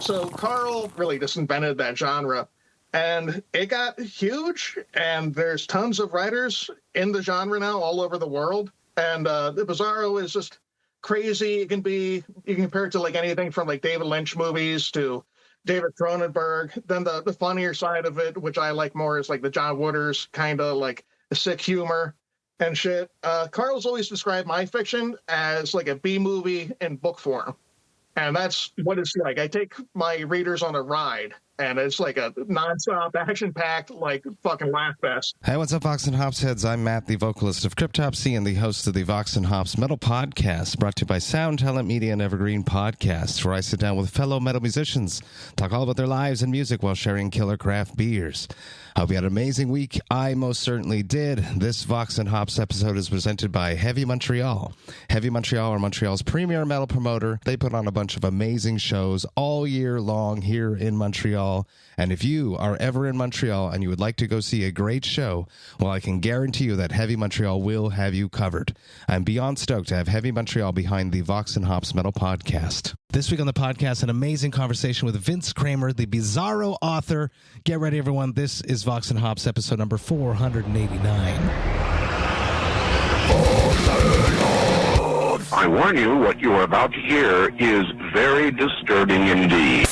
so Carl really just invented that genre, and it got huge, and there's tons of writers in the genre now all over the world. And the Bizarro is just crazy. It can be, you can compare it to like anything from like David Lynch movies to David Cronenberg. Then the funnier side of it, which I like more, is like the John Waters kind of like the sick humor and shit. Carl's always described my fiction as like a B movie in book form. And that's what it's like. I take my readers on a ride, and it's like a nonstop, action-packed, like fucking laugh fest. Hey, what's up, Vox and Hops heads? I'm Matt, the vocalist of Cryptopsy and the host of the Vox and Hops Metal Podcast, brought to you by Sound Talent Media and Evergreen Podcasts, where I sit down with fellow metal musicians, talk all about their lives and music while sharing killer craft beers. Hope you had an amazing week. I most certainly did. This Vox and Hops episode is presented by Heavy Montreal. Heavy Montreal are Montreal's premier metal promoter. They put on a bunch of amazing shows all year long here in Montreal. And if you are ever in Montreal and you would like to go see a great show, well, I can guarantee you that Heavy Montreal will have you covered. I'm beyond stoked to have Heavy Montreal behind the Vox and Hops Metal Podcast. This week on the podcast, an amazing conversation with Vince Kramer, the Bizarro author. Get ready, everyone. This is Vox and Hops episode number 489. I warn you, what you are about to hear is very disturbing indeed.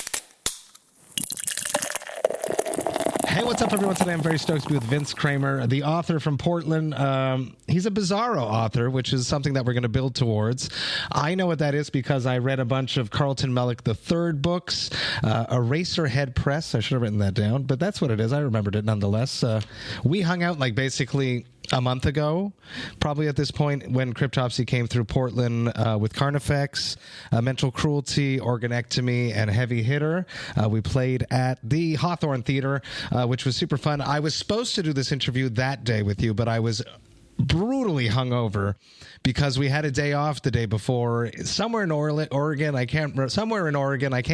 Hey, what's up, everyone? Today I'm very stoked to be with Vince Kramer, the author from Portland. He's a Bizarro author, which is something that we're going to build towards. I know what that is because I read a bunch of Carlton Mellick III books, Eraserhead Press. I should have written that down, but that's what it is. I remembered it nonetheless. We hung out like basically a month ago, probably at this point, when Cryptopsy came through Portland with Carnifex, Mental Cruelty, Organectomy, and Heavy Hitter. We played at the Hawthorne Theater, which was super fun. I was supposed to do this interview that day with you, but I was brutally hungover because we had a day off the day before somewhere in Oregon. I can't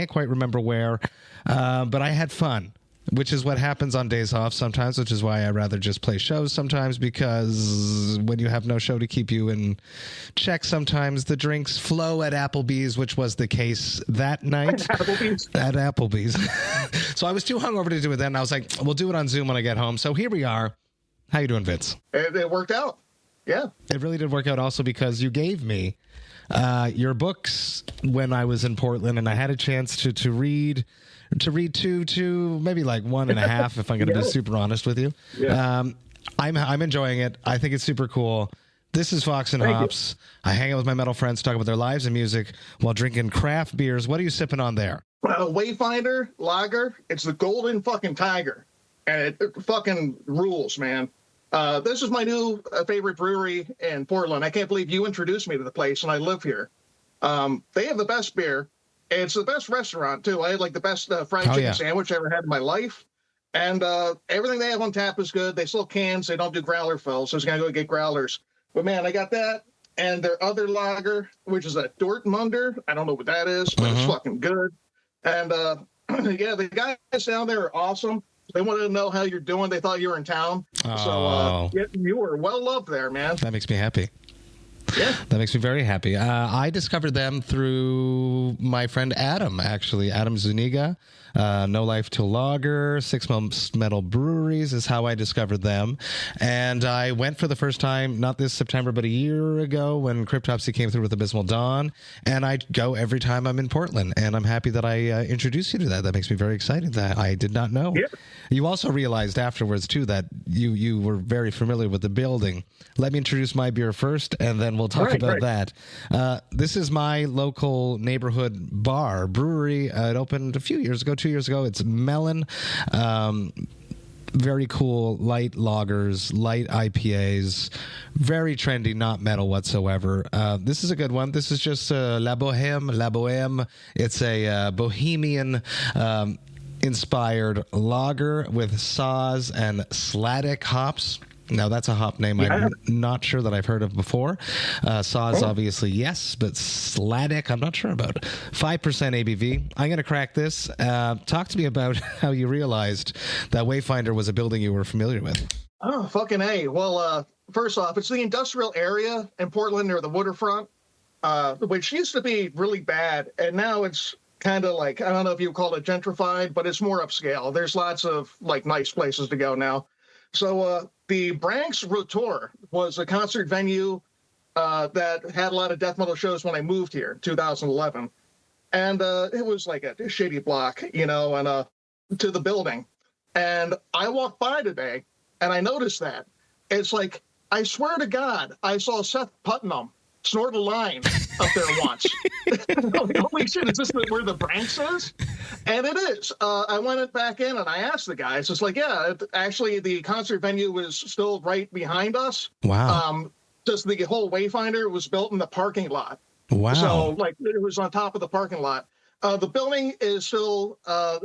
quite remember where, but I had fun, which is what happens on days off sometimes, which is why I rather just play shows sometimes, because when you have no show to keep you in check, sometimes the drinks flow at Applebee's, which was the case that night. At Applebee's. So I was too hungover to do it then. And I was like, we'll do it on Zoom when I get home. So here we are. How you doing, Vince? It worked out. Yeah. It really did work out also because you gave me your books when I was in Portland, and I had a chance to read two, maybe like one and a half, if I'm going to be super honest with you. Yeah. I'm enjoying it. I think it's super cool. This is Vox and Hops. I hang out with my metal friends, talk about their lives and music while drinking craft beers. What are you sipping on there? Wayfinder Lager. It's the golden fucking tiger. And it fucking rules, man. This is my new favorite brewery in Portland. I can't believe you introduced me to the place, and I live here. They have the best beer. It's the best restaurant, too. I had like the best fried chicken sandwich I ever had in my life. And everything they have on tap is good. They sell cans. They don't do growler fills, so I was going to go get growlers. But, man, I got that. And their other lager, which is a Dortmunder. I don't know what that is, but it's fucking good. And, yeah, the guys down there are awesome. They wanted to know how you're doing. They thought you were in town. So you were well loved there, man. That makes me happy. Yeah. That makes me very happy. I discovered them through my friend Adam, actually. Adam Zuniga. No Life Till Lager, Six Months Metal Breweries is how I discovered them. And I went for the first time, not this September, but a year ago when Cryptopsy came through with Abysmal Dawn. And I go every time I'm in Portland. And I'm happy that I introduced you to that. That makes me very excited. That I did not know. Yeah. You also realized afterwards, too, that you were very familiar with the building. Let me introduce my beer first, and then we'll talk about that. This is my local neighborhood bar, brewery. It opened a few years ago, 2 years ago. It's Mellön. Very cool, light lagers, light IPAs, very trendy, not metal whatsoever. This is a good one. This is just La Bohème. It's a Bohemian inspired lager with Saaz and Sladek hops. Now, that's a hop name I'm not sure that I've heard of before. Saaz, obviously, yes, but Sladek, I'm not sure about. 5% ABV. I'm going to crack this. Talk to me about how you realized that Wayfinder was a building you were familiar with. Oh, fucking A. Well, first off, it's the industrial area in Portland near the waterfront, which used to be really bad, and now it's kind of like, I don't know if you call it gentrified, but it's more upscale. There's lots of like nice places to go now. So the Branks Rotor was a concert venue that had a lot of death metal shows when I moved here in 2011. And it was like a shitty block, you know, and to the building. And I walked by today and I noticed that. It's like, I swear to God, I saw Seth Putnam snort a line up there once. Like, holy shit, is this where the Branks is? And it is. I went back in and I asked the guys. It's like, yeah, actually the concert venue was still right behind us. Wow. Just the whole Wayfinder was built in the parking lot. Wow. So like it was on top of the parking lot. The building is still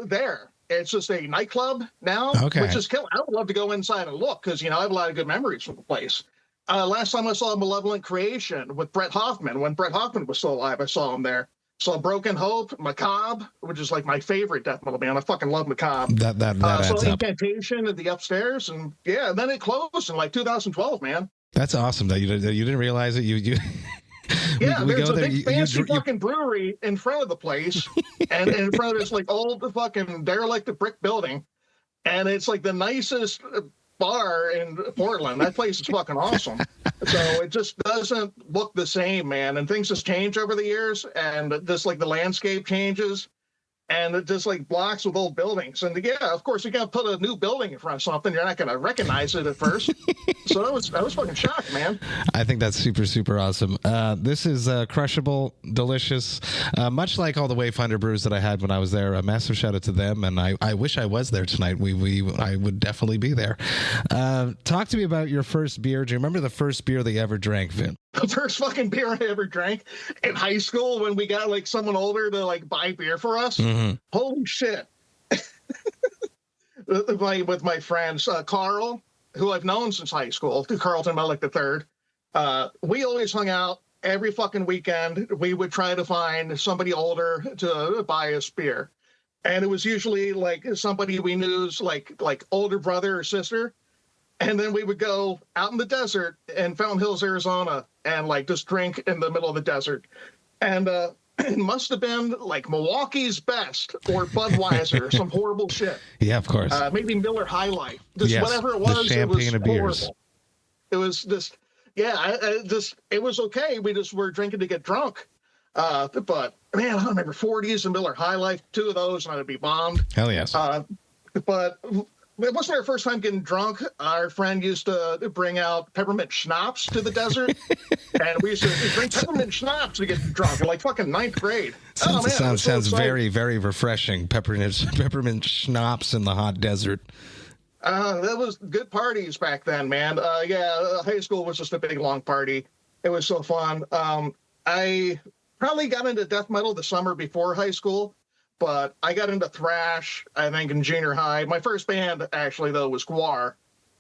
there. It's just a nightclub now, which is killing. I would love to go inside and look because, you know, I have a lot of good memories from the place. Last time I saw Malevolent Creation with Brett Hoffman, when Brett Hoffman was still alive, I saw him there. Saw Broken Hope, Macabre, which is like my favorite death metal band. I fucking love Macabre. That adds so up. Incantation at the Upstairs, and yeah, and then it closed in like 2012, man. That's awesome that you didn't realize it. You yeah, we there's go a there, big fancy fucking brewery in front of the place, and in front of this like old fucking derelict brick building, and it's like the nicest bar in Portland. That place is fucking awesome. So it just doesn't look the same, man. And things just change over the years, and just like the landscape changes, and it just like blocks with old buildings. And yeah, of course, you got to put a new building in front of something. You're not going to recognize it at first. So I was fucking shocked, man. I think that's super, super awesome. This is crushable, delicious, much like all the Wayfinder brews that I had when I was there. A massive shout out to them, and I wish I was there tonight. I would definitely be there. Talk to me about your first beer. Do you remember the first beer that you ever drank, Vin? The first fucking beer I ever drank in high school when we got like someone older to like buy beer for us. Mm-hmm. Holy shit. with my friends, Carl, who I've known since high school, Carlton Mellick III. We always hung out every fucking weekend. We would try to find somebody older to buy us beer. And it was usually like somebody we knew's like older brother or sister. And then we would go out in the desert in Fountain Hills, Arizona, and like just drink in the middle of the desert. And it must have been like Milwaukee's Best or Budweiser or some horrible shit. Yeah, of course. Maybe Miller High Life. Just yes, whatever it was, the champagne it was of beers. horrible. It was just, yeah, it was okay. We just were drinking to get drunk. But man, I remember 40s and Miller High Life, two of those, and I'd be bombed. Hell yes. But it wasn't our first time getting drunk. Our friend used to bring out peppermint schnapps to the desert, and we used to drink peppermint schnapps to get drunk in like fucking ninth grade. Sounds very, very refreshing. Peppermint schnapps in the hot desert. That was good parties back then, man. High school was just a big, long party. It was so fun. I probably got into death metal the summer before high school. But I got into thrash, I think, in junior high. My first band, actually, though, was Gwar.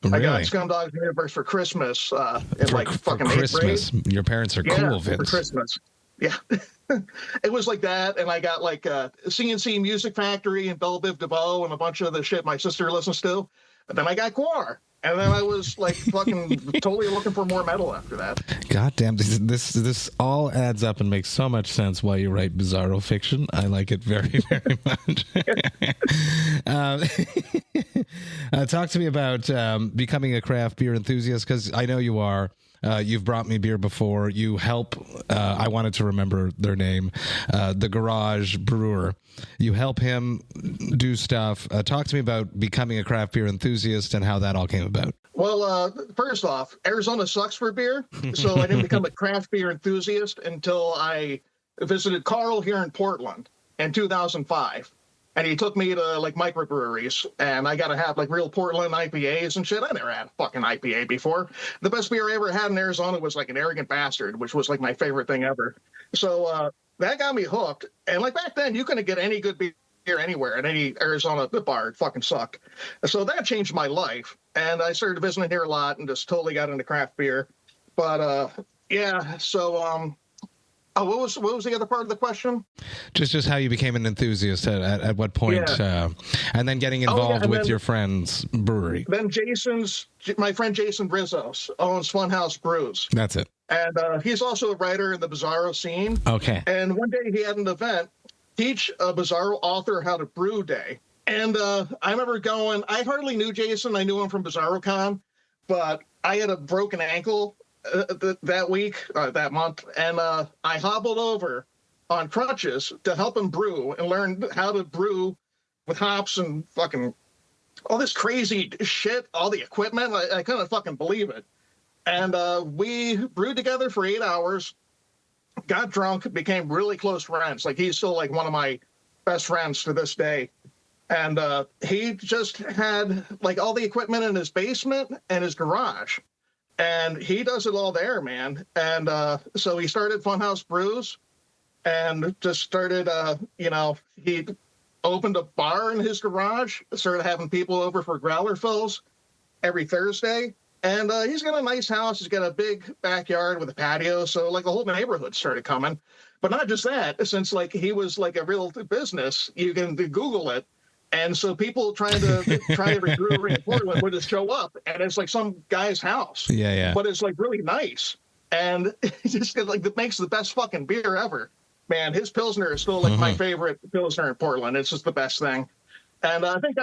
Really? I got Scumdog's Universe for Christmas in fucking Christmas. 8th grade. Your parents are cool, Vince. For Christmas. Yeah. It was like that, and I got like CNC Music Factory and Belle Biv DeVoe and a bunch of the shit my sister listens to. And then I got Gwar. And then I was like fucking totally looking for more metal after that. God damn, this all adds up and makes so much sense why you write Bizarro Fiction. I like it very, very much. Talk to me about becoming a craft beer enthusiast, because I know you are. You've brought me beer before. You help, I wanted to remember their name, the Garage Brewer. You help him do stuff. Talk to me about becoming a craft beer enthusiast and how that all came about. Well, first off, Arizona sucks for beer, so I didn't become a craft beer enthusiast until I visited Carl here in Portland in 2005. And he took me to like microbreweries, and I got to have like real Portland IPAs and shit. I never had a fucking IPA before. The best beer I ever had in Arizona was like an Arrogant Bastard, which was like my favorite thing ever. So that got me hooked. And like back then, you couldn't get any good beer anywhere at any Arizona bar. It fucking sucked. So that changed my life. And I started visiting here a lot and just totally got into craft beer. But yeah, so what was the other part of the question? Just how you became an enthusiast at what point, and then getting involved with your friend's brewery. Then my friend Jason Brizos owns Funhouse Brews. That's it. And he's also a writer in the Bizarro scene. Okay. And one day he had an event, teach a Bizarro author how to brew day. And I remember going, I hardly knew Jason. I knew him from BizarroCon, but I had a broken ankle that week, that month. And I hobbled over on crutches to help him brew and learn how to brew with hops and fucking all this crazy shit, all the equipment. I couldn't fucking believe it. And we brewed together for 8 hours, got drunk, became really close friends. Like, he's still like one of my best friends to this day. And he just had like all the equipment in his basement and his garage. And he does it all there, man. And so he started Funhouse Brews and just started, he opened a bar in his garage, started having people over for growler fills every Thursday. And he's got a nice house. He's got a big backyard with a patio. So like the whole neighborhood started coming. But not just that, since like he was like a real business, you can Google it. And so people trying to try every brewery in Portland would just show up, and it's like some guy's house. Yeah. But it's like really nice, and it's just like it makes the best fucking beer ever. Man, his Pilsner is still like my favorite Pilsner in Portland. It's just the best thing. And I think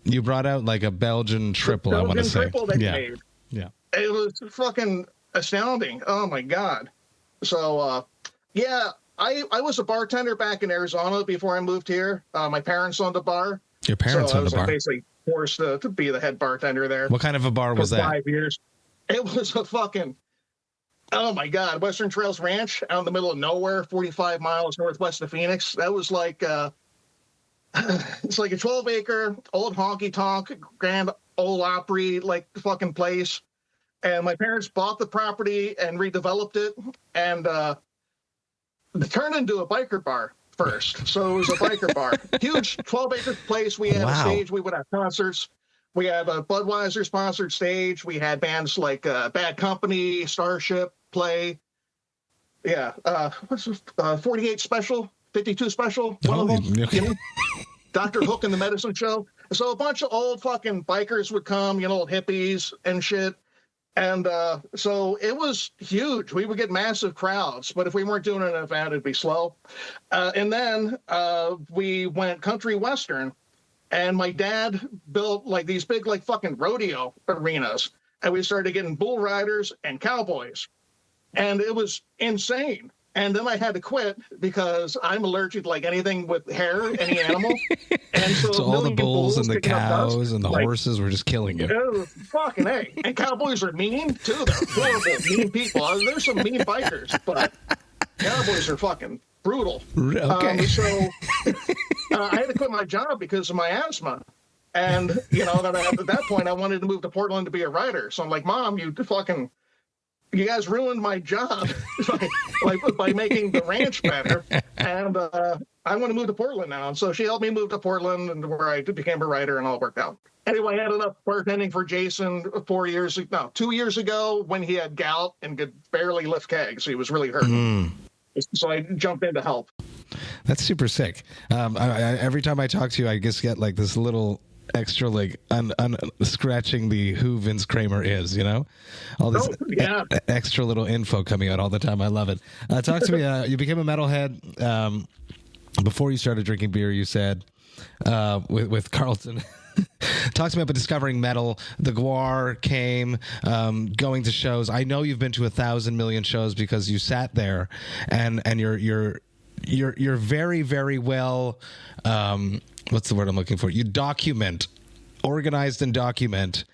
you brought out like a Belgian triple. I want to say, triple they made. Yeah. It was fucking astounding. Oh my god. So I was a bartender back in Arizona before I moved here. My parents owned a bar. Your parents owned a bar. I was basically forced to be the head bartender there. What kind of a bar was that? 5 years. It was a fucking, oh my God, Western Trails Ranch out in the middle of nowhere, 45 miles northwest of Phoenix. That was like, it's like a 12-acre old honky-tonk, Grand Ole Opry, like fucking place. And my parents bought the property and redeveloped it. And, it turned into a biker bar first. So it was a biker bar. Huge 12-acre place. We had a stage. We would have concerts. We had a Budweiser-sponsored stage. We had bands like Bad Company, Starship play. Yeah. What's 48 Special, 52 Special, one of them. Okay. You know? Dr. Hook and the Medicine Show. So a bunch of old fucking bikers would come, old hippies and shit. And so it was huge. We would get massive crowds, but if we weren't doing an event, it'd be slow. And then we went country western, and my dad built like these big like fucking rodeo arenas, and we started getting bull riders and cowboys, and it was insane. And then I had to quit because I'm allergic to like anything with hair, any animal. And so all the bulls and the cows and the horses were just killing you. It was fucking A. And cowboys are mean too. They're horrible, mean people. There's some mean bikers, but cowboys are fucking brutal. Okay. So I had to quit my job because of my asthma. And, then at that point, I wanted to move to Portland to be a writer. So I'm like, Mom, you guys ruined my job by making the ranch better. And I want to move to Portland now. And so she helped me move to Portland, and where I became a writer, and all worked out. Anyway, I ended up bartending for Jason 2 years ago when he had gout and could barely lift kegs. He was really hurt. So I jumped in to help. That's super sick. Every time I talk to you, I just get like this little extra like scratching the who Vince Kramer is, all this extra little info coming out all the time. I love it. Talk to me. You became a metalhead before you started drinking beer, you said, with Carlton. Talk to me about discovering metal. The Guar came, going to shows. I know you've been to 1,000 million shows because you sat there, and you're very, very well. What's the word I'm looking for? You organized and document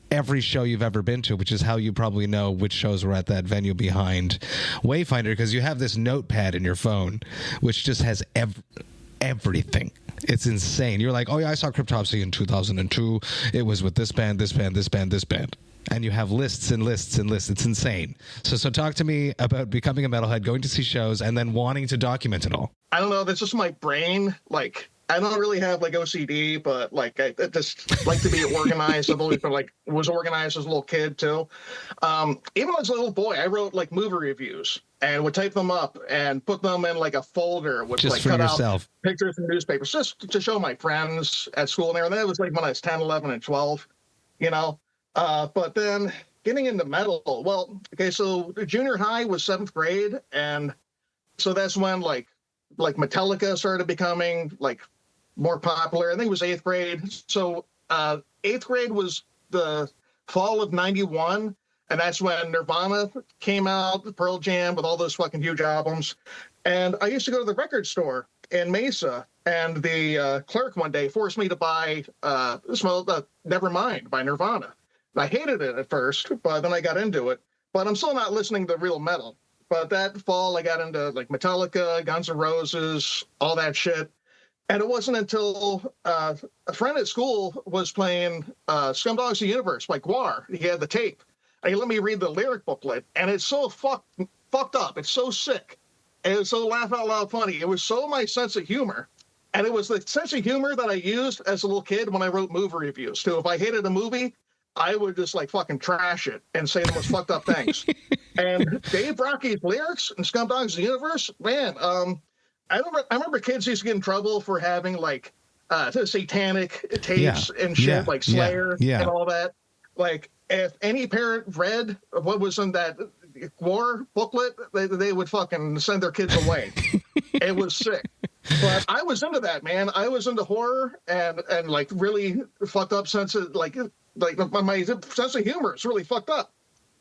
every show you've ever been to, which is how you probably know which shows were at that venue behind Wayfinder, because you have this notepad in your phone, which just has everything. It's insane. You're like, oh yeah, I saw Cryptopsy in 2002. It was with this band, this band, this band, this band. And you have lists and lists and lists. It's insane. So talk to me about becoming a metalhead, going to see shows, and then wanting to document it all. I don't know. That's just my brain. Like, I don't really have like OCD, but like I just like to be organized. I've always been was organized as a little kid too. Even as a little boy, I wrote like movie reviews and would type them up and put them in like a folder with just like for cut yourself. Out pictures from newspapers just to show my friends at school and there. And that was like when I was 10, 11, and 12, But then getting into metal, so junior high was 7th grade, and so that's when like like Metallica started becoming like more popular. I think it was 8th grade. So 8th grade was the fall of 91. And that's when Nirvana came out, Pearl Jam, with all those fucking huge albums. And I used to go to the record store in Mesa, and the clerk one day forced me to buy Nevermind by Nirvana. I hated it at first, but then I got into it. But I'm still not listening to real metal. But that fall, I got into like Metallica, Guns N' Roses, all that shit. And it wasn't until a friend at school was playing Scumdogs of the Universe by Guar. He had the tape. And he let me read the lyric booklet, and it's so fucked up. It's so sick. And it was so laugh out loud funny. It was so my sense of humor. And it was the sense of humor that I used as a little kid when I wrote movie reviews, too. If I hated a movie, I would just like fucking trash it and say the most fucked up things. And Dave Rocky's lyrics in Scumdogs of the Universe, man, I remember kids used to get in trouble for having like satanic tapes and shit, like Slayer and all that. Like, if any parent read what was in that war booklet, they would fucking send their kids away. It was sick. But I was into that, man. I was into horror and like really fucked up sense of like my sense of humor is really fucked up.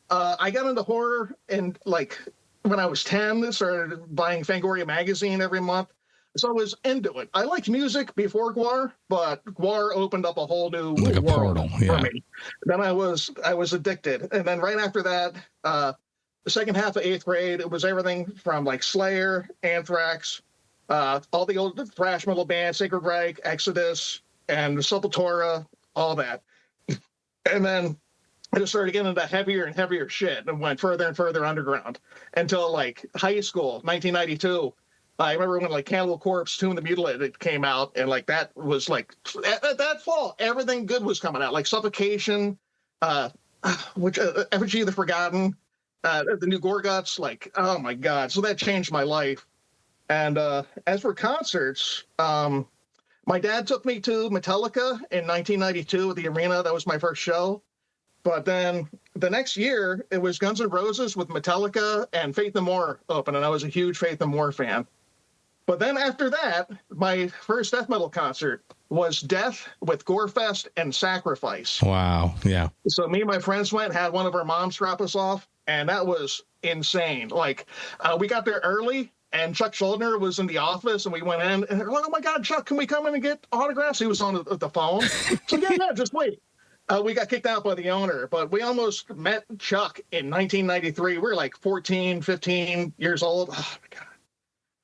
I got into horror and like when I was 10, started buying Fangoria magazine every month. So I was into it. I liked music before Guar, but Guar opened up a whole new world portal, for me. Then I was addicted. And then right after that, the second half of 8th grade, it was everything from like Slayer, Anthrax, all the old thrash metal bands, Sacred Reich, Exodus, and Sepultura, all that. And then I just started getting into heavier and heavier shit and went further and further underground until like high school, 1992. I remember when like Cannibal Corpse, Tomb of the Mutilated came out, and like that was like that fall, everything good was coming out, like Suffocation, which Effigy of the Forgotten, the new Gorguts, like oh my god, so that changed my life. And as for concerts, my dad took me to Metallica in 1992 at the arena. That was my first show. But then the next year, it was Guns N' Roses with Metallica and Faith No More open, and I was a huge Faith No More fan. But then after that, my first death metal concert was Death with Gorefest and Sacrifice. Wow, yeah. So me and my friends went, had one of our moms drop us off, and that was insane. Like, we got there early, and Chuck Schuldner was in the office, and we went in, and they're like, oh my God, Chuck, can we come in and get autographs? He was on the phone. So yeah, just wait. We got kicked out by the owner, but we almost met Chuck in 1993. We were like 14, 15 years old. Oh my God.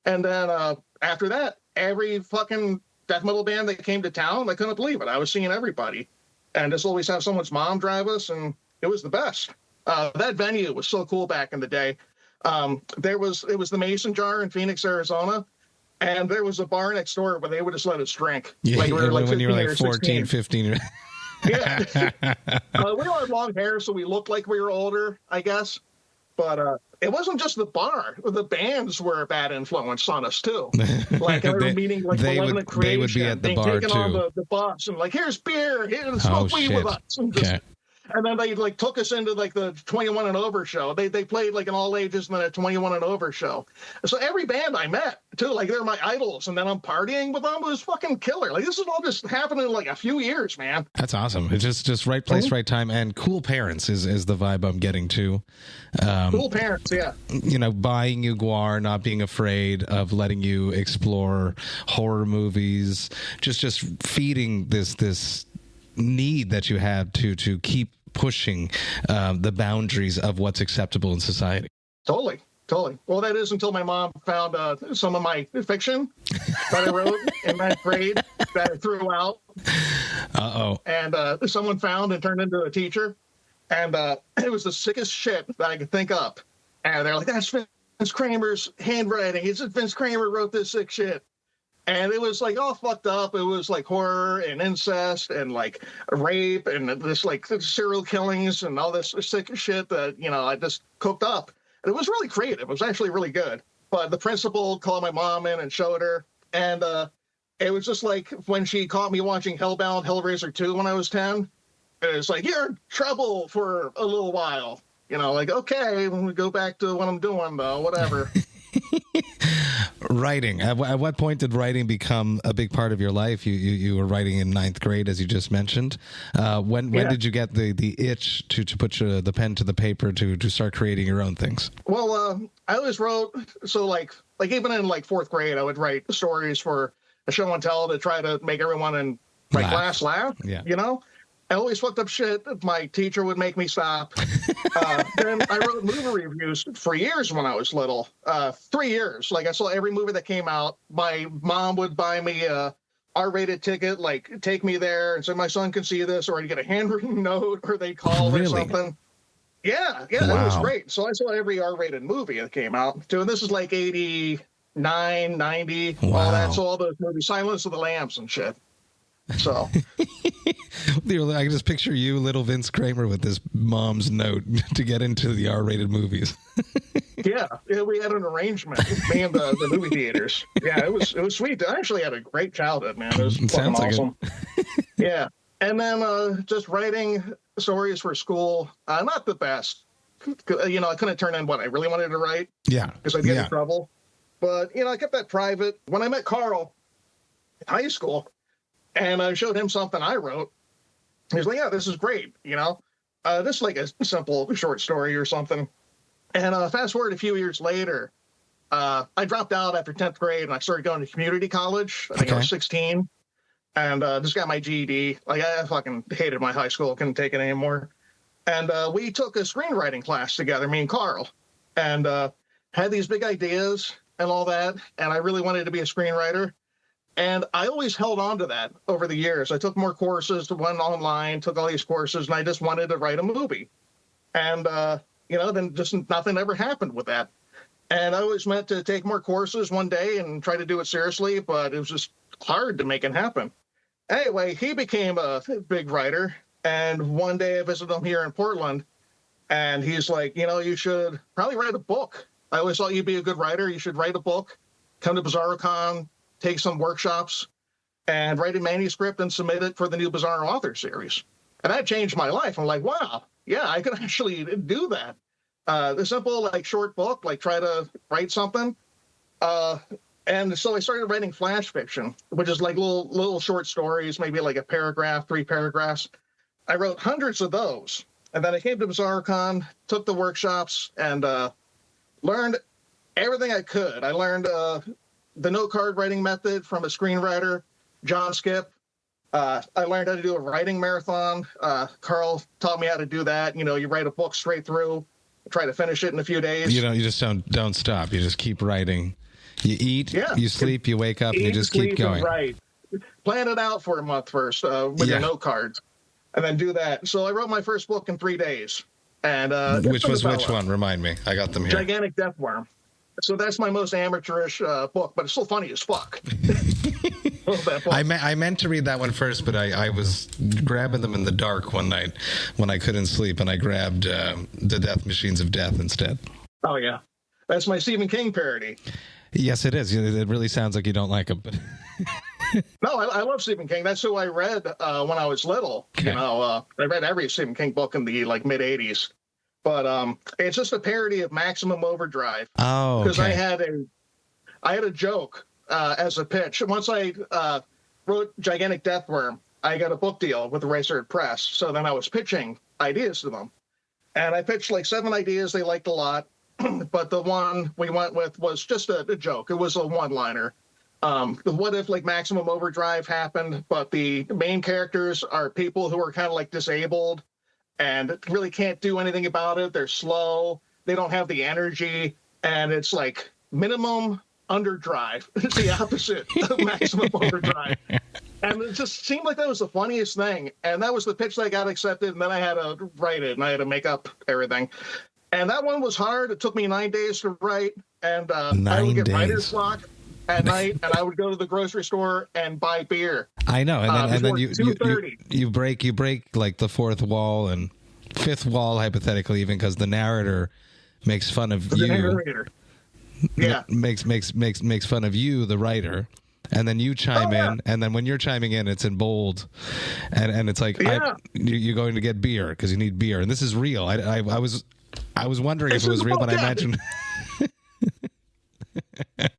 And then after that, every fucking death metal band that came to town, I couldn't believe it. I was seeing everybody. And just always have someone's mom drive us, and it was the best. That venue was so cool back in the day. It was the Mason Jar in Phoenix, Arizona. And there was a bar next door where they would just let us drink. Yeah, like we were like when you were like 14, 15. Yeah. We all had long hair, so we looked like we were older, I guess. But it wasn't just the bar. The bands were a bad influence on us, too. Like, I remember meeting, like, Malevolent Creation. They would be at the bar, taking too. on the bus, and, like, here's beer, here's smoke weed with us. And just, and then they, like, took us into, like, the 21 and over show. They played, like, an all ages and then a 21 and over show. So every band I met, too, like, they're my idols, and then I'm partying with them. It was fucking killer. Like, this is all just happening in, like, a few years, man. That's awesome. It's just right place, right time, and cool parents is the vibe I'm getting to. Cool parents, yeah. You know, buying you Guar, not being afraid of letting you explore horror movies, just feeding this need that you have to keep pushing the boundaries of what's acceptable in society. Totally. Well, that is until my mom found some of my fiction that I wrote in ninth grade that I threw out. Uh-oh. And someone found and turned into a teacher. And it was the sickest shit that I could think up. And they're like, that's Vince Kramer's handwriting. It's Vince Kramer wrote this sick shit. And it was like all fucked up. It was like horror and incest and like rape and this like serial killings and all this sick shit that, you know, I just cooked up. And it was really creative. It was actually really good. But the principal called my mom in and showed her. And it was just like when she caught me watching Hellbound Hellraiser 2 when I was 10. It was like, you're in trouble for a little while. You know, like, okay, when we go back to what I'm doing, though, whatever. Writing. At what point did writing become a big part of your life? You were writing in 9th grade, as you just mentioned. When did you get the itch to put the pen to the paper to start creating your own things? Well, I always wrote, so like even in like 4th grade, I would write stories for a show and tell to try to make everyone in my class laugh. Yeah. You know, I always fucked up shit. My teacher would make me stop. Then I wrote movie reviews for years when I was little. 3 years. Like I saw every movie that came out. My mom would buy me a R-rated ticket, like take me there and say my son can see this, or I'd get a handwritten note, or they'd call or something. Yeah, wow. It was great. So I saw every R-rated movie that came out. And this is like 89, 90, all that. So all those movies, Silence of the Lambs and shit. So I can just picture you, little Vince Kramer, with this mom's note to get into the R-rated movies. yeah, we had an arrangement, me and the movie theaters. Yeah, it was sweet. I actually had a great childhood, man. It was fucking awesome. Yeah, and then just writing stories for school. Not the best. You know, I couldn't turn in what I really wanted to write. Yeah, because I'd get in trouble. But you know, I kept that private. When I met Carl in high school, and I showed him something I wrote, he was like, yeah, this is great, you know? This is like a simple short story or something. And fast forward a few years later, I dropped out after 10th grade, and I started going to community college. I think I was 16, and just got my GED. Like, I fucking hated my high school, couldn't take it anymore. And we took a screenwriting class together, me and Carl, and had these big ideas and all that, and I really wanted to be a screenwriter. And I always held on to that over the years. I took more courses, went online, took all these courses, and I just wanted to write a movie. And, you know, then just nothing ever happened with that. And I always meant to take more courses one day and try to do it seriously, but it was just hard to make it happen. Anyway, he became a big writer. And one day I visited him here in Portland, and he's like, you know, you should probably write a book. I always thought you'd be a good writer. You should write a book, come to BizarroCon, take some workshops, and write a manuscript and submit it for the new Bizarro author series. And that changed my life. I'm like, wow, yeah, I could actually do that. The simple, like, short book, like, try to write something. And so I started writing flash fiction, which is like little short stories, maybe like a paragraph, 3 paragraphs. I wrote hundreds of those. And then I came to BizarroCon, took the workshops, and learned everything I could. I learned the note card writing method from a screenwriter, John Skip. I learned how to do a writing marathon. Carl taught me how to do that. You know, you write a book straight through, try to finish it in a few days. You just don't stop. You just keep writing. You eat, you sleep, you wake up, and you just keep going. Right. Plan it out for a month first with your note cards, and then do that. So I wrote my first book in 3 days. And which one? Remind me. I got them here. Gigantic Death Worm. So that's my most amateurish book, but it's still funny as fuck. I meant to read that one first, but I was grabbing them in the dark one night when I couldn't sleep, and I grabbed The Death Machines of Death instead. Oh, yeah. That's my Stephen King parody. Yes, it is. It really sounds like you don't like him. But No, I love Stephen King. That's who I read when I was little. Okay. You know, I read every Stephen King book in the mid 80s. But it's just a parody of Maximum Overdrive. Oh, because I had a joke as a pitch. Once I wrote Gigantic Death Worm, I got a book deal with the Razor Press. So then I was pitching ideas to them, and I pitched like 7 ideas they liked a lot. But the one we went with was just a joke. It was a one-liner. What if like Maximum Overdrive happened, but the main characters are people who are kind of like disabled and really can't do anything about it. They're slow. They don't have the energy. And it's like minimum underdrive. It's the opposite of maximum overdrive. And it just seemed like that was the funniest thing. And that was the pitch that got accepted. And then I had to write it, and I had to make up everything. And that one was hard. It took me 9 days to write. And I would get writer's block at night, and I would go to the grocery store and buy beer. I know, and then you break like the fourth wall and fifth wall, hypothetically, even, because the narrator makes fun of you. Narrator. Yeah, makes fun of you, the writer, and then you chime in, and then when you're chiming in, it's in bold, and it's like you're going to get beer because you need beer, and this is real. I was wondering if it was real, but I imagine.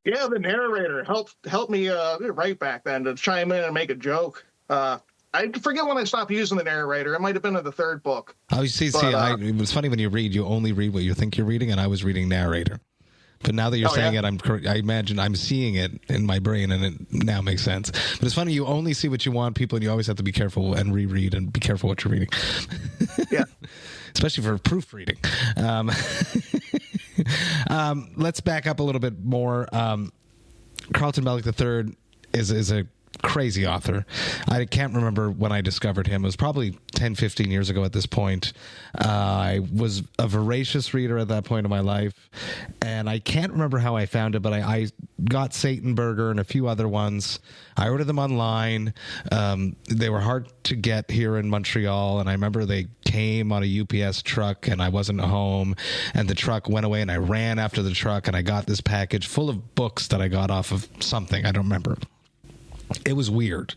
Yeah, the narrator helped me write back then to chime in and make a joke. I forget when I stopped using the narrator. It might have been in the third book. Oh, you see, it was funny when you read. You only read what you think you're reading, and I was reading narrator. But now that you're saying it, I imagine I'm seeing it in my brain, and it now makes sense. But it's funny, you only see what you want, people, and you always have to be careful and reread and be careful what you're reading. Yeah. Especially for proofreading. Let's back up a little bit more. Carlton Mellick III is a crazy author. I can't remember when I discovered him. It was probably 10, 15 years ago at this point. I was a voracious reader at that point in my life, and I can't remember how I found it, but I got Satanberger and a few other ones. I ordered them online. They were hard to get here in Montreal, and I remember they came on a UPS truck, and I wasn't home, and the truck went away, and I ran after the truck, and I got this package full of books that I got off of something. I don't remember. It was weird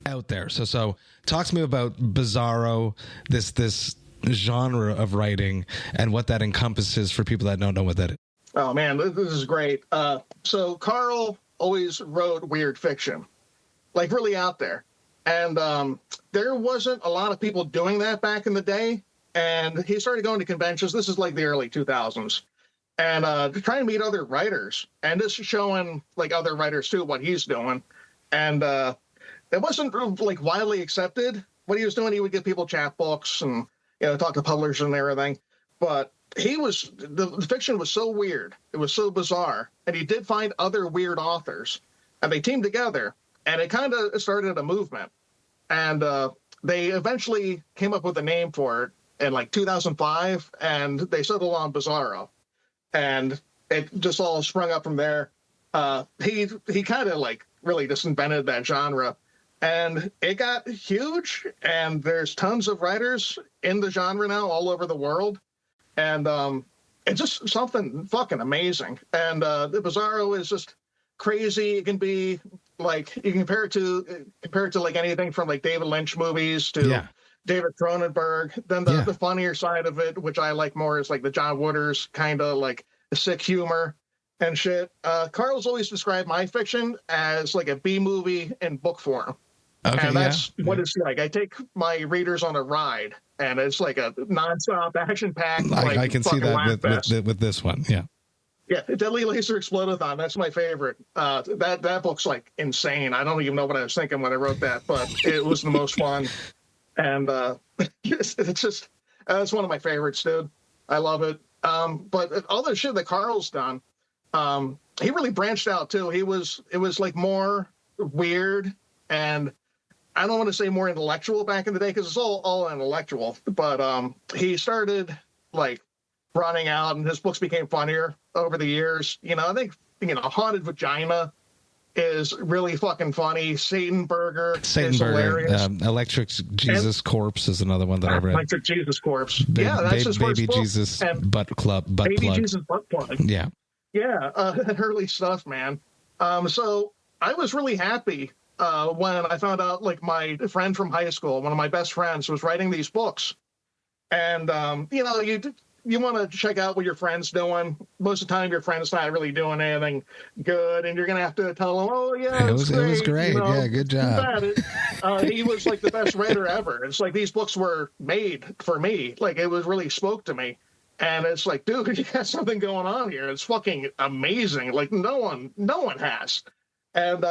out there. So talk to me about Bizarro, this genre of writing, and what that encompasses for people that don't know what that is. Oh, man, this is great. So Carl always wrote weird fiction, like really out there. And there wasn't a lot of people doing that back in the day. And he started going to conventions. This is like the early 2000s. And trying to meet other writers. And this is showing like other writers, too, what he's doing. And it wasn't like widely accepted what he was doing. He would give people chapbooks and, talk to publishers and everything. But the fiction was so weird. It was so bizarre. And he did find other weird authors. And they teamed together. And it kind of started a movement. And they eventually came up with a name for it in like 2005. And they settled on Bizarro. And it just all sprung up from there. He kind of like really just invented that genre, and it got huge, and there's tons of writers in the genre now all over the world, and it's just something fucking amazing. And the Bizarro is just crazy. It can be like, you can compare it to like anything from like David Lynch movies to David Cronenberg. Then the funnier side of it, which I like more, is like the John Wooders kind of like the sick humor and shit. Carl's always described my fiction as like a B movie in book form. Okay, and that's what it's like. I take my readers on a ride, and it's like a nonstop action-packed. I can see that with this one. Yeah. Yeah, Deadly Laser Explodathon. That's my favorite. That book's like insane. I don't even know what I was thinking when I wrote that, but it was the most fun. And it's just, that's one of my favorites, dude. I love it. But all the shit that Carl's done, he really branched out too. It was like more weird, and I don't want to say more intellectual back in the day, because it's all intellectual, but he started like running out, and his books became funnier over the years. I think Haunted Vagina is really fucking funny. Satanberger is hilarious. Electric Jesus Corpse is another one that I read. Electric Jesus Corpse. That's his first Baby book. Jesus Butt Club. Baby Jesus Butt Plug. Yeah. Yeah, early stuff, man. So I was really happy when I found out, like, my friend from high school, one of my best friends, was writing these books. And, you want to check out what your friend's doing. Most of the time, your friend's not really doing anything good, and you're going to have to tell them, oh, yeah, it was great. Yeah, good job. He was, like, the best writer ever. It's like these books were made for me. Like, it was really spoke to me. And it's like, dude, you got something going on here. It's fucking amazing. Like, no one has. And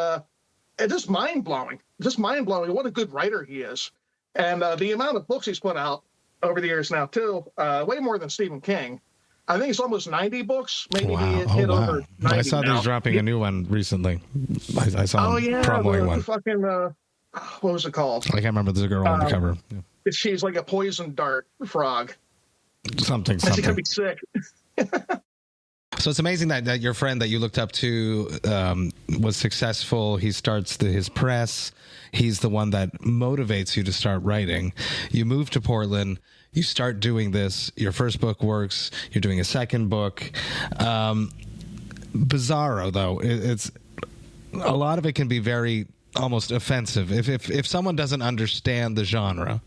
it's just mind-blowing. What a good writer he is. And the amount of books he's put out over the years now, too, way more than Stephen King. I think it's almost 90 books. Maybe he hit over 90 I saw he's dropping a new one recently. I saw him promoting one. Fucking, what was it called? I can't remember. There's a girl on the cover. Yeah. She's like a poison dart frog. Something. She's gonna be sick. So it's amazing that your friend that you looked up to was successful. He starts his press. He's the one that motivates you to start writing. You move to Portland. You start doing this. Your first book works. You're doing a second book. Bizarro, though, it's a lot of it can be very almost offensive. If someone doesn't understand the genre,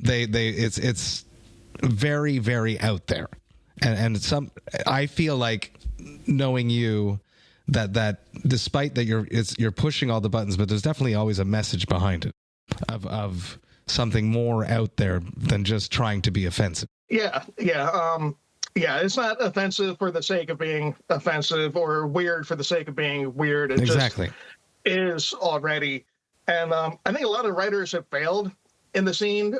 it's very, very out there. And I feel like, knowing you, that despite that you're pushing all the buttons, but there's definitely always a message behind it of something more out there than just trying to be offensive. Yeah. It's not offensive for the sake of being offensive or weird for the sake of being weird. It Exactly. just is already. And I think a lot of writers have failed in the scene,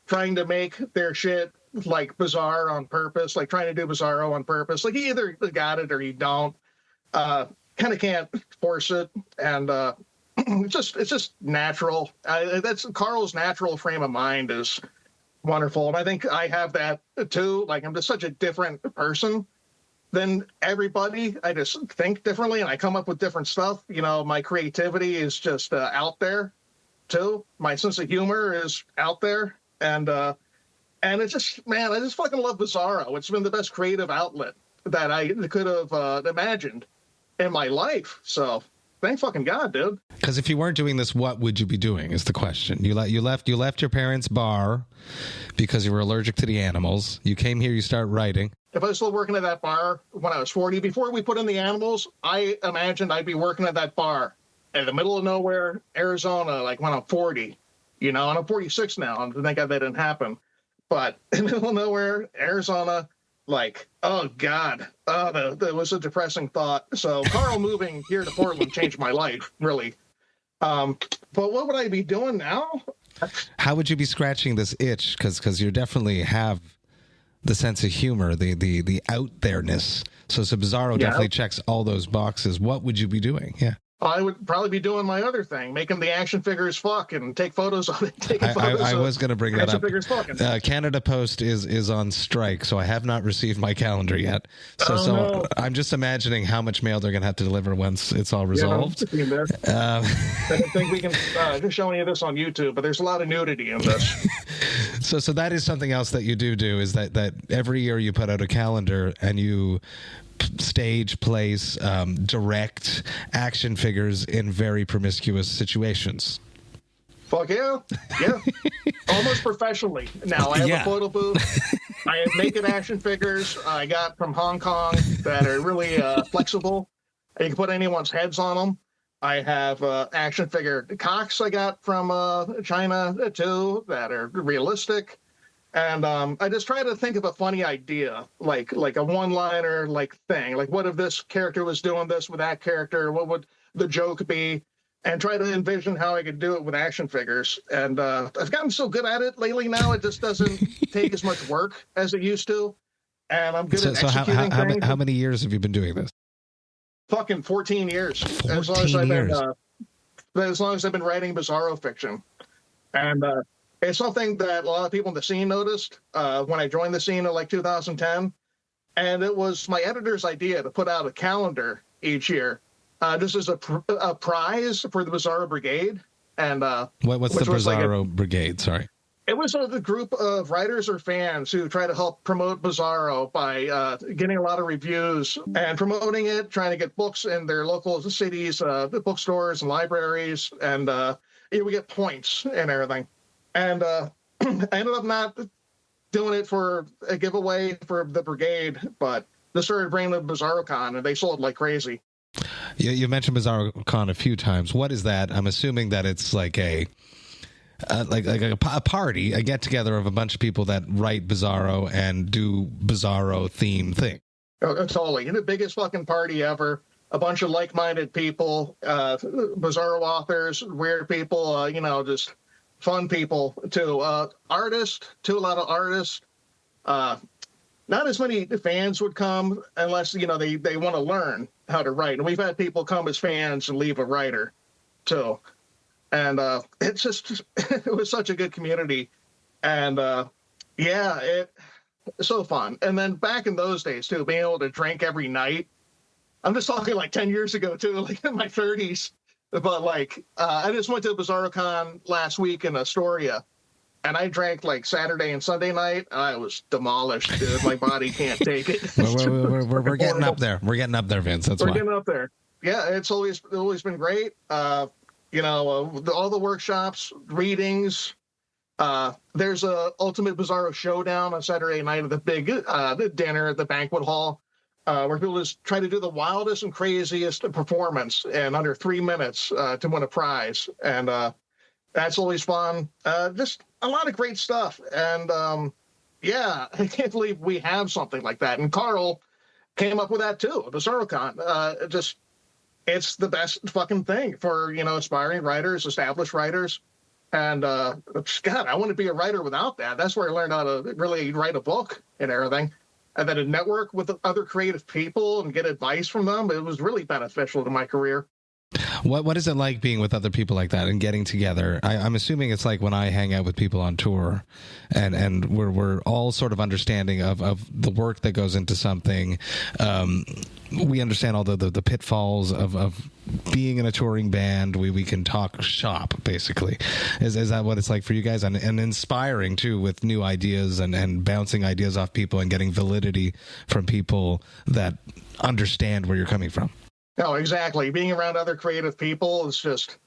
trying to make their shit like bizarre on purpose, like trying to do Bizarro on purpose. Like you either got it or you don't. Kind of can't force it. And it's just natural. That's Carl's natural frame of mind is wonderful. And I think I have that too. Like I'm just such a different person than everybody. I just think differently and I come up with different stuff. You know, my creativity is just out there too. My sense of humor is out there. And it's just, man, I just fucking love Bizarro. It's been the best creative outlet that I could have imagined in my life. So thank fucking God, dude. Because if you weren't doing this, what would you be doing is the question. You left your parents' bar because you were allergic to the animals. You came here, you start writing. If I was still working at that bar when I was 40, before we put in the animals, I imagined I'd be working at that bar in the middle of nowhere, Arizona, like when I'm 40, you know, and I'm 46 now. And thank God that didn't happen. But in the middle of nowhere, Arizona, like, oh God, that was a depressing thought. So Carl moving here to Portland changed my life, really. But what would I be doing now? How would you be scratching this itch? Because you definitely have the sense of humor, the out there-ness. So Bizarro definitely checks all those boxes. What would you be doing? Yeah. I would probably be doing my other thing, making the action figures fuck and take photos of it. I was going to bring that up. Figures fucking. Canada Post is on strike, so I have not received my calendar yet. So I'm just imagining how much mail they're going to have to deliver once it's all resolved. I don't think we can show any of this on YouTube, but there's a lot of nudity in this. So that is something else that you do is that every year you put out a calendar and you stage, place, direct action figures in very promiscuous situations. Fuck yeah. Almost professionally. Now I have a photo booth. I have naked action figures I got from Hong Kong that are really flexible. You can put anyone's heads on them. I have action figure cocks I got from China too that are realistic. And I just try to think of a funny idea, like a one-liner like thing. Like, what if this character was doing this with that character? What would the joke be? And try to envision how I could do it with action figures. And I've gotten so good at it lately now, it just doesn't take as much work as it used to. And I'm good at executing things. How many years have you been doing this? Fucking 14 years. 14 years. As long as I've been writing Bizarro Fiction. And it's something that a lot of people in the scene noticed when I joined the scene in like 2010. And it was my editor's idea to put out a calendar each year. This is a prize for the Bizarro Brigade. And what's the Bizarro Brigade? Sorry. It was a group of writers or fans who try to help promote Bizarro by getting a lot of reviews and promoting it, trying to get books in their local cities, bookstores and libraries. And we get points and everything. And I ended up not doing it for a giveaway for the brigade, but they started bringing the BizarroCon, and they sold like crazy. You mentioned BizarroCon a few times. What is that? I'm assuming that it's like a party, a get together of a bunch of people that write Bizarro and do Bizarro theme thing. Oh, totally, the biggest fucking party ever. A bunch of like-minded people, Bizarro authors, weird people, just fun people too. Artists, too, a lot of artists. Not as many fans would come unless, they want to learn how to write. And we've had people come as fans and leave a writer too. And it's just, it was such a good community. And it's so fun. And then back in those days too, being able to drink every night. I'm just talking like 10 years ago too, like in my 30s. But like, I just went to BizarroCon last week in Astoria, and I drank like Saturday and Sunday night. And I was demolished, dude. My body can't take it. We're getting up there. We're getting up there, Vince. We're getting up there. Yeah, it's always been great. All the workshops, readings. There's a Ultimate Bizarro Showdown on Saturday night at the big dinner at the banquet hall. where people just try to do the wildest and craziest performance in under 3 minutes to win a prize. And that's always fun. Just a lot of great stuff. And yeah, I can't believe we have something like that. And Carl came up with that too, BizarroCon. It's the best fucking thing for, aspiring writers, established writers. And God, I wouldn't be a writer without that. That's where I learned how to really write a book and everything. And then to network with other creative people and get advice from them, it was really beneficial to my career. What is it like being with other people like that and getting together? I'm assuming it's like when I hang out with people on tour, and we're all sort of understanding of the work that goes into something. We understand all the pitfalls of being in a touring band. We can talk shop, basically. Is that what it's like for you guys? And inspiring too, with new ideas and bouncing ideas off people and getting validity from people that understand where you're coming from. No, exactly. Being around other creative people is just,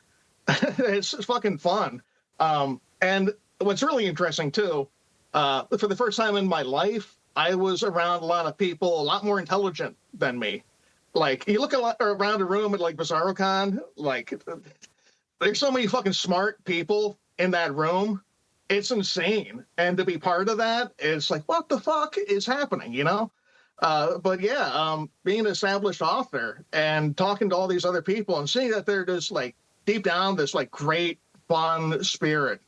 it's fucking fun. And what's really interesting too, for the first time in my life, I was around a lot of people a lot more intelligent than me. Like, you look around a room at like BizarroCon, like, there's so many fucking smart people in that room. It's insane. And to be part of that, it's like, what the fuck is happening, But yeah, being an established author and talking to all these other people and seeing that they're just like deep down this like great fun spirit,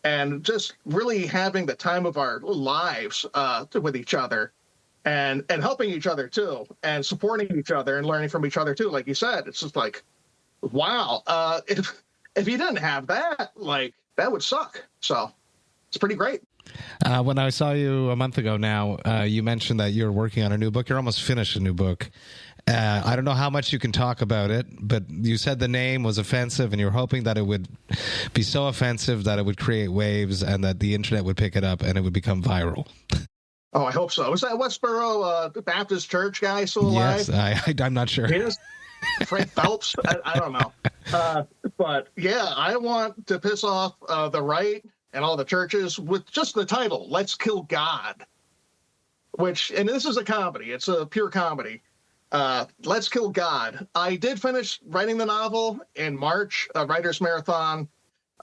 and just really having the time of our lives with each other and helping each other too, and supporting each other and learning from each other too. Like you said, it's just like, wow, if you didn't have that, like, that would suck. So it's pretty great. When I saw you a month ago now, you mentioned that you're working on a new book. You're almost finished a new book. I don't know how much you can talk about it, but you said the name was offensive and you're hoping that it would be so offensive that it would create waves and that the internet would pick it up and it would become viral. Oh, I hope so. Is that Westboro Baptist Church guy still alive? Yes, I'm not sure. He is? Frank Phelps? I don't know. But yeah, I want to piss off the right and all the churches with just the title, Let's Kill God. And this is a comedy. It's a pure comedy. Let's Kill God. I did finish writing the novel in March, a writer's marathon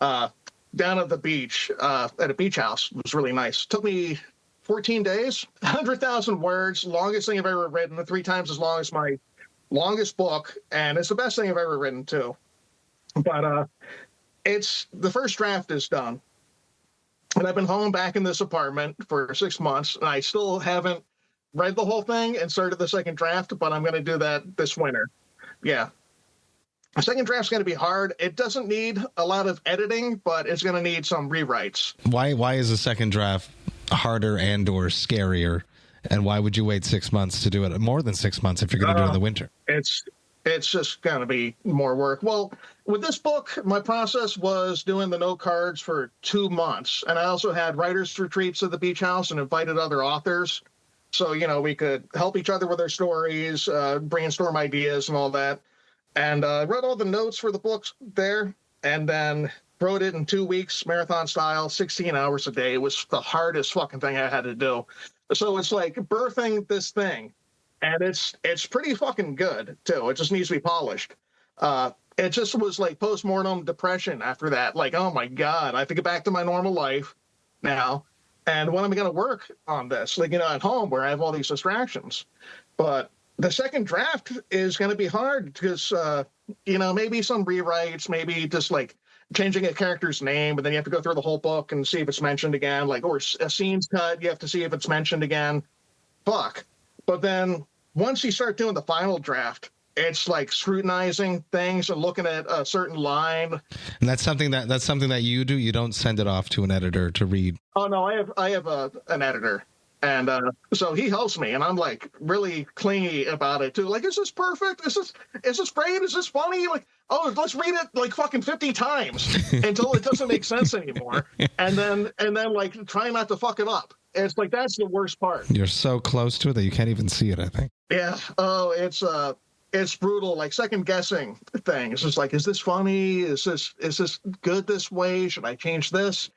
down at the beach, at a beach house. It was really nice. Took me 14 days, 100,000 words, longest thing I've ever written, 3 times as long as my longest book, and it's the best thing I've ever written too. But it's the first draft is done. And I've been home back in this apartment for 6 months, and I still haven't read the whole thing and started the second draft, but I'm going to do that this winter. Yeah. The second draft's going to be hard. It doesn't need a lot of editing, but it's going to need some rewrites. Why is the second draft harder and or scarier? And why would you wait 6 months to do it? More than 6 months if you're going to do it in the winter. It's just going to be more work. Well, with this book, my process was doing the note cards for 2 months. And I also had writers' retreats at the beach house and invited other authors. So, we could help each other with our stories, brainstorm ideas and all that. And wrote all the notes for the books there and then wrote it in 2 weeks, marathon style, 16 hours a day. It was the hardest fucking thing I had to do. So it's like birthing this thing. And it's pretty fucking good, too. It just needs to be polished. It just was like postmortem depression after that. Like, oh, my God, I have to get back to my normal life now. And when am I going to work on this? Like, at home where I have all these distractions. But the second draft is going to be hard because, maybe some rewrites, maybe just like changing a character's name, but then you have to go through the whole book and see if it's mentioned again. Like, or a scene's cut, you have to see if it's mentioned again. Fuck. But then once you start doing the final draft, it's like scrutinizing things and looking at a certain line. And that's something that you do. You don't send it off to an editor to read. Oh no, I have an editor, and so he helps me, and I'm like really clingy about it too. Like, is this perfect? Is this great? Is this funny? Like, oh, let's read it like fucking 50 times until it doesn't make sense anymore, and then like try not to fuck it up. It's like that's the worst part. You're so close to it that you can't even see it, I think. Yeah. Oh, it's brutal, like second guessing things. It's like, is this funny? Is this good this way? Should I change this?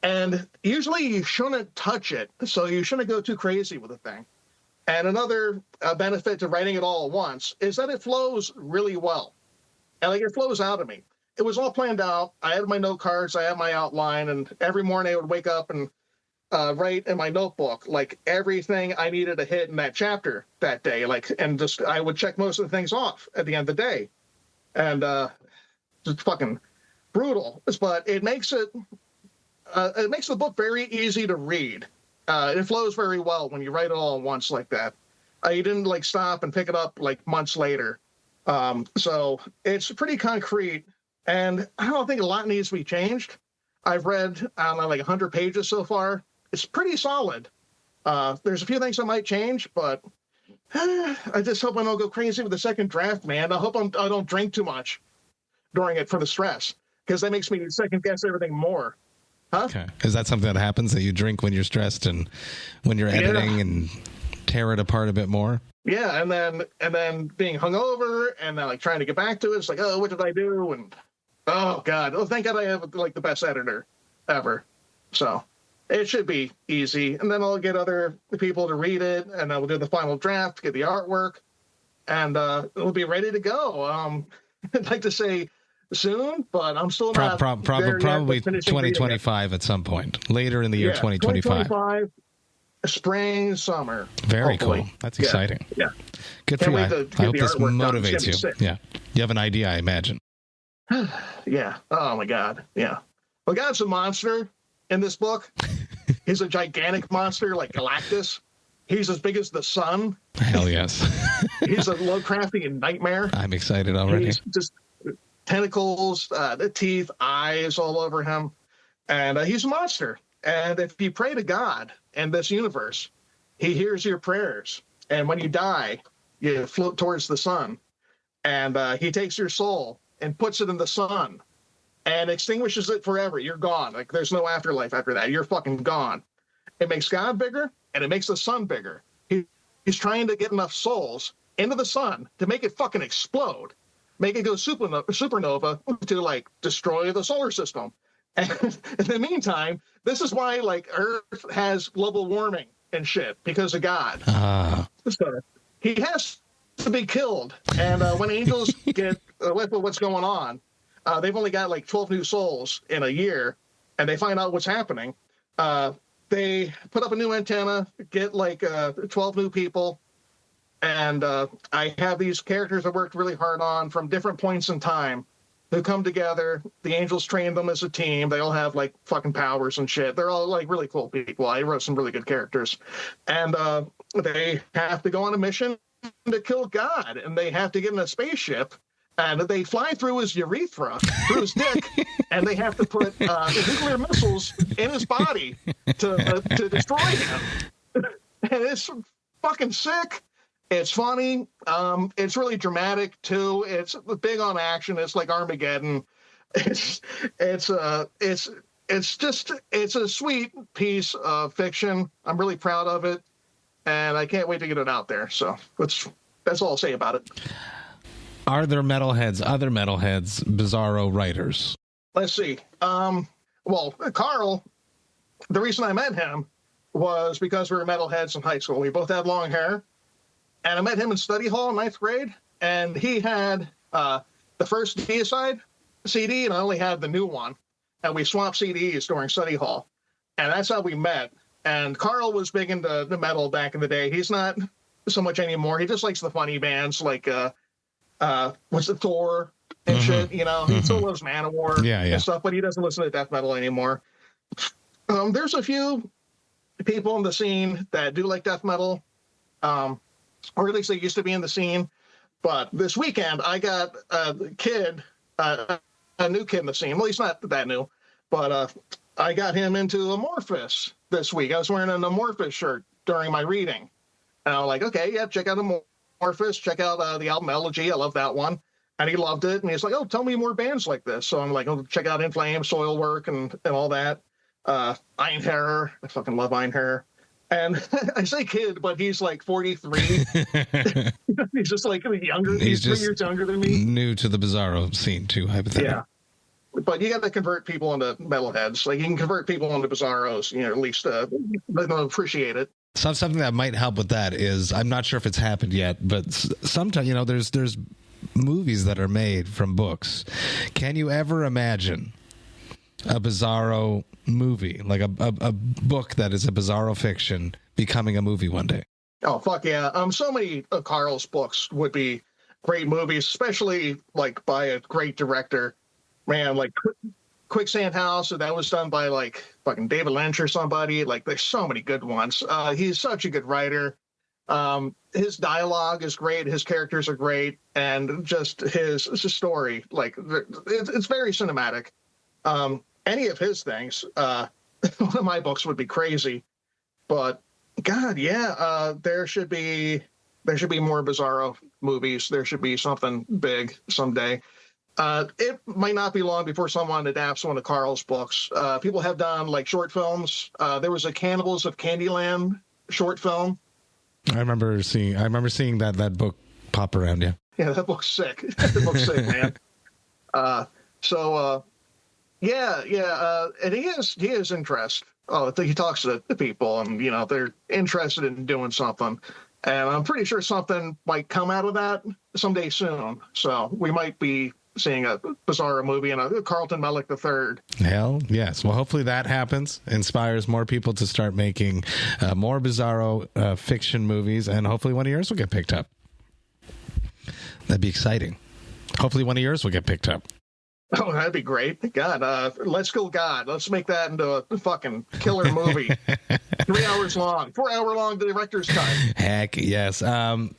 And usually you shouldn't touch it. So you shouldn't go too crazy with a thing. And another benefit to writing it all at once is that it flows really well. And like it flows out of me. It was all planned out. I had my note cards, I had my outline, and every morning I would wake up and write in my notebook like everything I needed to hit in that chapter that day. Like, and just I would check most of the things off at the end of the day. And it's fucking brutal. But it makes the book very easy to read. It flows very well when you write it all at once like that. You didn't like stop and pick it up like months later. So it's pretty concrete, and I don't think a lot needs to be changed. I've read, I don't know, like 100 pages so far. It's pretty solid. There's a few things I might change, but I just hope I don't go crazy with the second draft, man. I hope I don't drink too much during it for the stress, because that makes me second guess everything more. Huh? Okay. Is that something that happens, that you drink when you're stressed and when you're editing and tear it apart a bit more? Yeah, and then being hungover and then like trying to get back to it, it's like, oh, what did I do? And oh god, oh thank God I have like the best editor ever. So it should be easy. And then I'll get other people to read it, and then we'll do the final draft, get the artwork, and it'll be ready to go. I'd like to say soon, but I'm still not probably 2025 at some point later in the year. 2025. Spring, summer. Very hopefully. Cool. That's exciting. Yeah. Good for you. I hope this motivates you. Yeah. You have an idea, I imagine. Yeah. Oh my God. Yeah. Well, God's a monster in this book. He's a gigantic monster like Galactus. He's as big as the sun. Hell yes. He's a Lovecraftian nightmare. I'm excited already. He's just tentacles, the teeth, eyes all over him. And he's a monster. And if you pray to God in this universe, he hears your prayers. And when you die, you float towards the sun. And he takes your soul and puts it in the sun and extinguishes it forever. You're gone. Like, there's no afterlife after that. You're fucking gone. It makes God bigger, and it makes the sun bigger. He's trying to get enough souls into the sun to make it fucking explode, make it go supernova to, like, destroy the solar system. And in the meantime, this is why, like, Earth has global warming and shit, because of God. So he has to be killed. And when angels get with what's going on, they've only got like 12 new souls in a year, and they find out what's happening. They put up a new antenna, get like 12 new people, and I have these characters I worked really hard on from different points in time who come together. The angels train them as a team. They all have like fucking powers and shit. They're all like really cool people. I wrote some really good characters. And they have to go on a mission to kill God, and they have to get in a spaceship, and they fly through his urethra, through his dick, and they have to put nuclear missiles in his body to destroy him. And it's fucking sick. It's funny. It's really dramatic too. It's big on action. It's like Armageddon. It's a sweet piece of fiction. I'm really proud of it, and I can't wait to get it out there. So that's all I'll say about it. Are there other metalheads, Bizarro writers? Let's see. Well, Carl, the reason I met him was because we were metalheads in high school. We both had long hair. And I met him in study hall in 9th grade, and he had the first Deicide CD, and I only had the new one. And we swapped CDs during study hall. And that's how we met. And Carl was big into the metal back in the day. He's not so much anymore. He just likes the funny bands like, what's it, Thor and shit, you know? He still loves Manowar and stuff, but he doesn't listen to death metal anymore. There's a few people in the scene that do like death metal. Or at least they used to be in the scene. But this weekend, I got a new kid in the scene. Well, he's not that new, but I got him into Amorphous this week. I was wearing an Amorphous shirt during my reading. And I was like, okay, yeah, check out Amorphous. Check out the album Elegy. I love that one. And he loved it. And he's like, oh, tell me more bands like this. So I'm like, oh, check out In Flames, Soilwork, and all that. Einherjar. I fucking love Einherjar. And I say kid, but he's like 43. He's just like younger. He's 3 years younger than me. New to the Bizarro scene too, hypothetically. Yeah. But you got to convert people into metalheads. Like, you can convert people into Bizarros, you know, at least let them appreciate it. So something that might help with that is, I'm not sure if it's happened yet, but sometimes, there's movies that are made from books. Can you ever imagine a Bizarro movie, like a book that is a Bizarro fiction, becoming a movie one day? Oh, fuck yeah. So many of Carl's books would be great movies, especially like by a great director. Man, like Quicksand House, that was done by like fucking David Lynch or somebody. Like, there's so many good ones. He's such a good writer. His dialogue is great. His characters are great. And just his story, like, it's very cinematic. Any of his things, one of my books would be crazy. But God, yeah, there should be more Bizarro movies. There should be something big someday. It might not be long before someone adapts one of Carl's books. People have done like short films. There was a Cannibals of Candyland short film. I remember seeing that book pop around. Yeah. Yeah, that book's sick. That book's sick, man. And he has interest. He talks to the people, and they're interested in doing something. And I'm pretty sure something might come out of that someday soon. So we might be seeing a Bizarro movie and a Carlton Mellick III. Hell yes. Well, hopefully that happens, inspires more people to start making more Bizarro fiction movies, and hopefully one of yours will get picked up. That'd be exciting. Hopefully one of yours will get picked up. Oh, that'd be great. God, let's go, God. Let's make that into a fucking killer movie. 3 hours long, 4 hour long director's cut. Heck yes.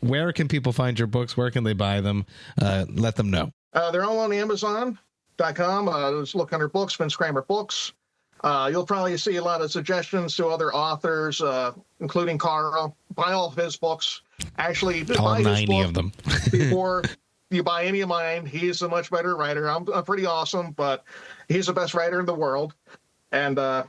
Where can people find your books? Where can they buy them? Let them know. They're all on Amazon.com. Just look under books, Vince Kramer Books. You'll probably see a lot of suggestions to other authors, including Carl. Buy all of his books. Actually, all buy 90 his book of them. before you buy any of mine. He's a much better writer. I'm pretty awesome, but he's the best writer in the world. And my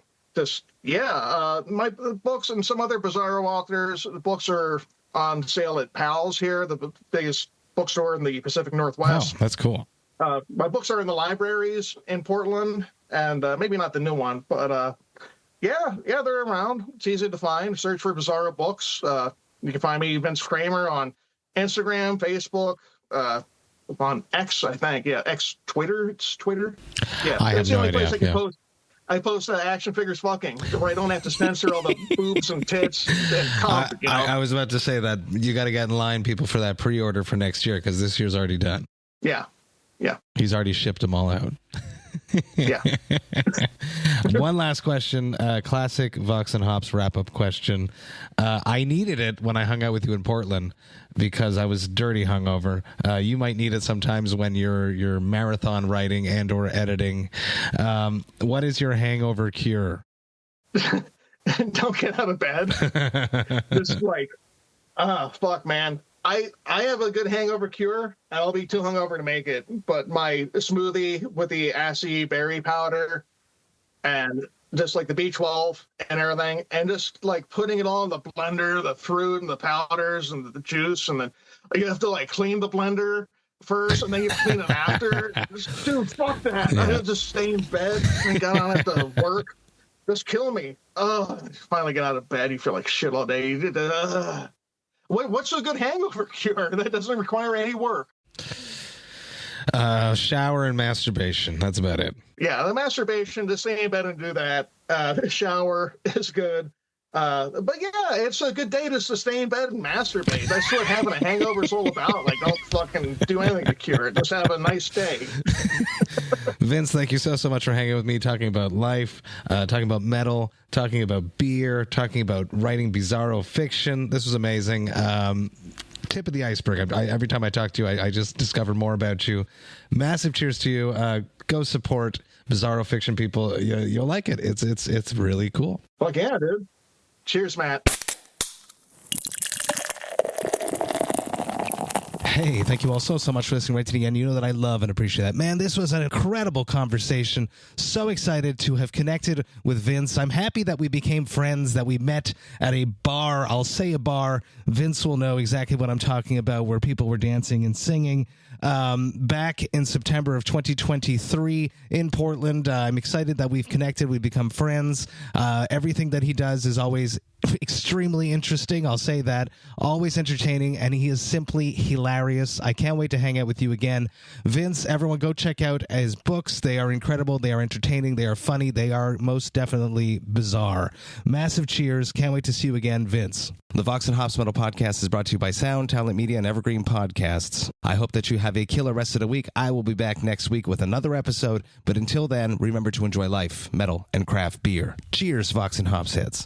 books and some other Bizarro authors, the books are on sale at Pal's here, the biggest bookstore in the Pacific Northwest. Oh, that's cool. My books are in the libraries in Portland, and maybe not the new one, but they're around. It's easy to find. Search for Bizarro Books. You can find me, Vince Kramer, on Instagram, Facebook, on X, I think. Yeah, X, Twitter. It's Twitter. Yeah, I have it's the no only idea. place I can post. I post action figures fucking, where I don't have to censor all the boobs and tits and cock. I was about to say that you got to get in line, people, for that pre-order for next year, because this year's already done. Yeah. He's already shipped them all out. Yeah. One last question, classic Vox&Hops wrap-up question. I needed it when I hung out with you in Portland because I was dirty hungover. You might need it sometimes when you're marathon writing and or editing. What is your hangover cure? Don't get out of bed. Just like, fuck, man. I have a good hangover cure. I'll be too hungover to make it, but my smoothie with the acai berry powder and just like the B12 and everything, and just like putting it all in the blender, the fruit and the powders and the juice, and then you have to like clean the blender first and then you clean it after. Dude, fuck that. Yeah. I just stay in bed and I don't have to work. Just kill me. Finally get out of bed. You feel like shit all day. What's a good hangover cure that doesn't require any work? Shower and masturbation. That's about it. Yeah, the masturbation, just stay in bed and do that. Shower is good. But yeah, it's a good day to stay in bed and masturbate. That's what having a hangover is all about. Like, don't fucking do anything to cure it. Just have a nice day. Vince, thank you so much for hanging with me, talking about life, talking about metal, talking about beer, talking about writing Bizarro fiction. This was amazing. Tip of the iceberg. Every time I talk to you, I just discover more about you. Massive cheers to you. Go support Bizarro fiction, people. You'll like it. It's really cool. Fuck yeah, dude. Cheers, Matt. Hey, thank you all so much for listening right to the end. You know that I love and appreciate that. Man, this was an incredible conversation. So excited to have connected with Vince. I'm happy that we became friends, that we met at a bar. I'll say a bar. Vince will know exactly what I'm talking about, where people were dancing and singing. Back in September of 2023 in Portland. I'm excited that we've connected. We've become friends. Everything that he does is always extremely interesting. I'll say that. Always entertaining, and he is simply hilarious. I can't wait to hang out with you again. Vince, everyone go check out his books. They are incredible. They are entertaining. They are funny. They are most definitely bizarre. Massive cheers. Can't wait to see you again, Vince. The Vox and Hops Metal Podcast is brought to you by Sound Talent Media and Evergreen Podcasts. I hope that you have a killer rest of the week. I will be back next week with another episode, but until then, remember to enjoy life, metal, and craft beer. Cheers, Vox and Hops heads.